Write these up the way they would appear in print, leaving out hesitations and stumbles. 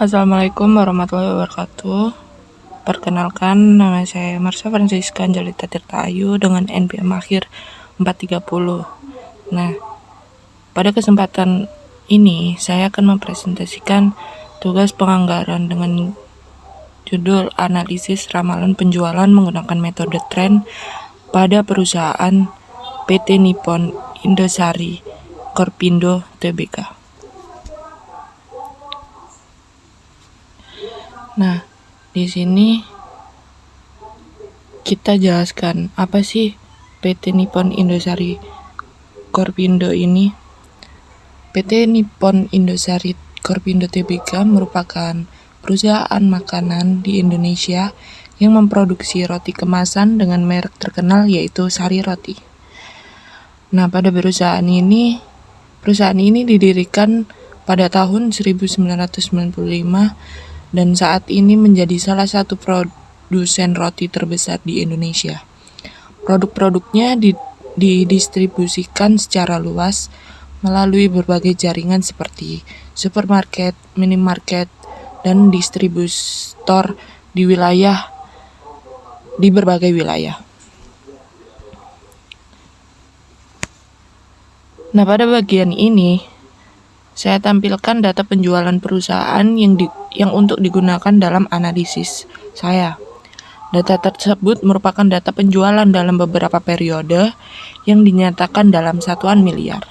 Assalamualaikum warahmatullahi wabarakatuh. Perkenalkan, nama saya Marsha Francisca Angelita Tirta Ayu dengan NPM akhir 430. Nah, pada kesempatan ini saya akan mempresentasikan tugas penganggaran dengan judul analisis ramalan penjualan menggunakan metode tren pada perusahaan PT Nippon Indosari Korpindo Tbk. Nah, di sini kita jelaskan apa sih PT Nippon Indosari Korpindo ini. PT Nippon Indosari Korpindo Tbk merupakan perusahaan makanan di Indonesia yang memproduksi roti kemasan dengan merek terkenal yaitu Sari Roti. Nah, pada perusahaan ini didirikan pada tahun 1995 dan saat ini menjadi salah satu produsen roti terbesar di Indonesia. Produk-produknya didistribusikan secara luas melalui berbagai jaringan seperti supermarket, minimarket, dan distributor di berbagai wilayah. Nah, pada bagian ini saya tampilkan data penjualan perusahaan yang untuk digunakan dalam analisis saya. Data tersebut merupakan data penjualan dalam beberapa periode yang dinyatakan dalam satuan miliar.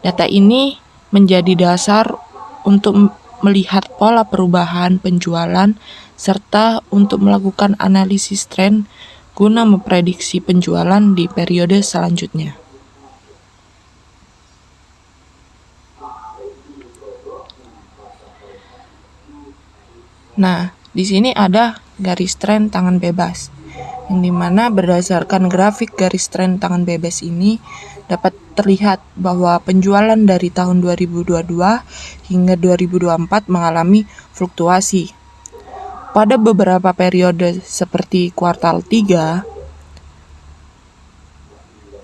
Data ini menjadi dasar untuk melihat pola perubahan penjualan serta untuk melakukan analisis tren guna memprediksi penjualan di periode selanjutnya. Nah, di sini ada garis tren tangan bebas, yang dimana berdasarkan grafik garis tren tangan bebas ini dapat terlihat bahwa penjualan dari tahun 2022 hingga 2024 mengalami fluktuasi. Pada beberapa periode seperti kuartal 3,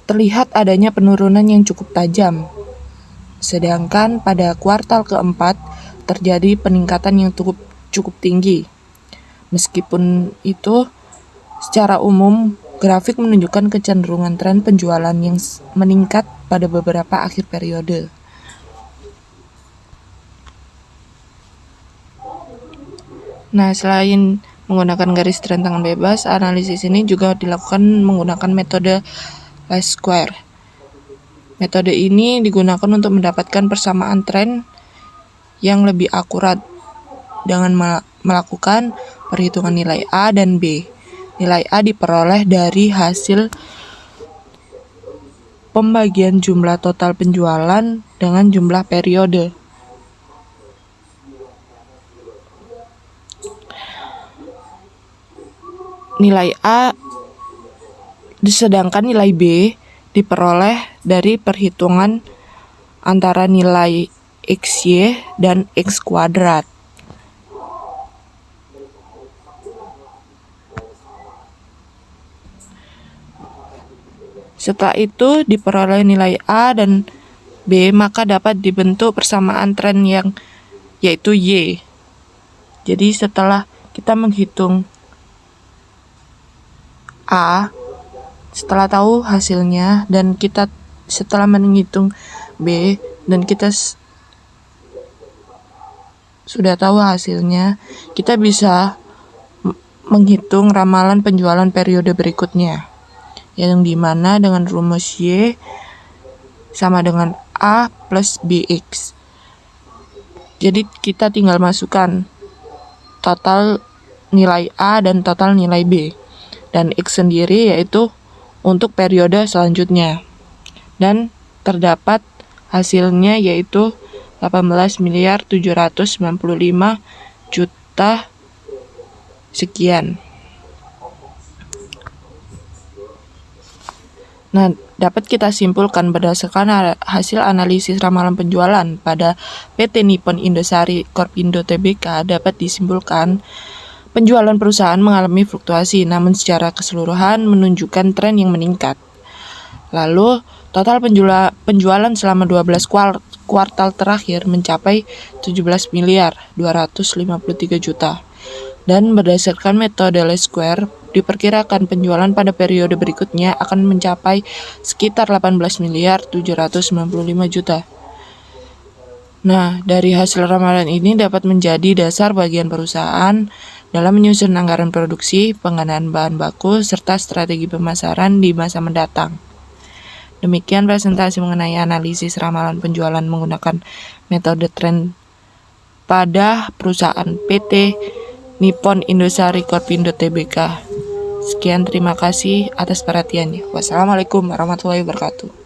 terlihat adanya penurunan yang cukup tajam. Sedangkan pada kuartal keempat terjadi peningkatan yang cukup tinggi. Meskipun itu, secara umum grafik menunjukkan kecenderungan tren penjualan yang meningkat pada beberapa akhir periode. Nah, selain menggunakan garis tren tangan bebas, analisis ini juga dilakukan menggunakan metode least square. Metode ini digunakan untuk mendapatkan persamaan tren yang lebih akurat dengan melakukan perhitungan nilai A dan B. Nilai A diperoleh dari hasil pembagian jumlah total penjualan dengan jumlah periode. Nilai A sedangkan nilai B diperoleh dari perhitungan antara nilai XY dan X kuadrat. Setelah itu diperoleh nilai A dan B, maka dapat dibentuk persamaan tren yang yaitu Y. Jadi setelah kita menghitung A, setelah tahu hasilnya dan kita setelah menghitung B dan kita sudah tahu hasilnya, kita bisa menghitung ramalan penjualan periode berikutnya, yang dimana dengan rumus Y sama dengan A plus BX. Jadi kita tinggal masukkan total nilai A dan total nilai B, dan X sendiri yaitu untuk periode selanjutnya, dan terdapat hasilnya yaitu 18.795.000.000 sekian. Nah, dapat kita simpulkan berdasarkan hasil analisis ramalan penjualan pada PT Nippon Indosari Korpindo Tbk dapat disimpulkan penjualan perusahaan mengalami fluktuasi, namun secara keseluruhan menunjukkan tren yang meningkat. Lalu, total penjualan selama 12 kuartal terakhir mencapai 17 miliar 253 juta. Dan berdasarkan metode least square, diperkirakan penjualan pada periode berikutnya akan mencapai sekitar 18 miliar 795 juta. Nah, dari hasil ramalan ini dapat menjadi dasar bagian perusahaan dalam menyusun anggaran produksi, pengadaan bahan baku, serta strategi pemasaran di masa mendatang. Demikian presentasi mengenai analisis ramalan penjualan menggunakan metode tren pada perusahaan PT Nippon Indosari Korpindo Tbk. Sekian, terima kasih atas perhatiannya. Wassalamualaikum warahmatullahi wabarakatuh.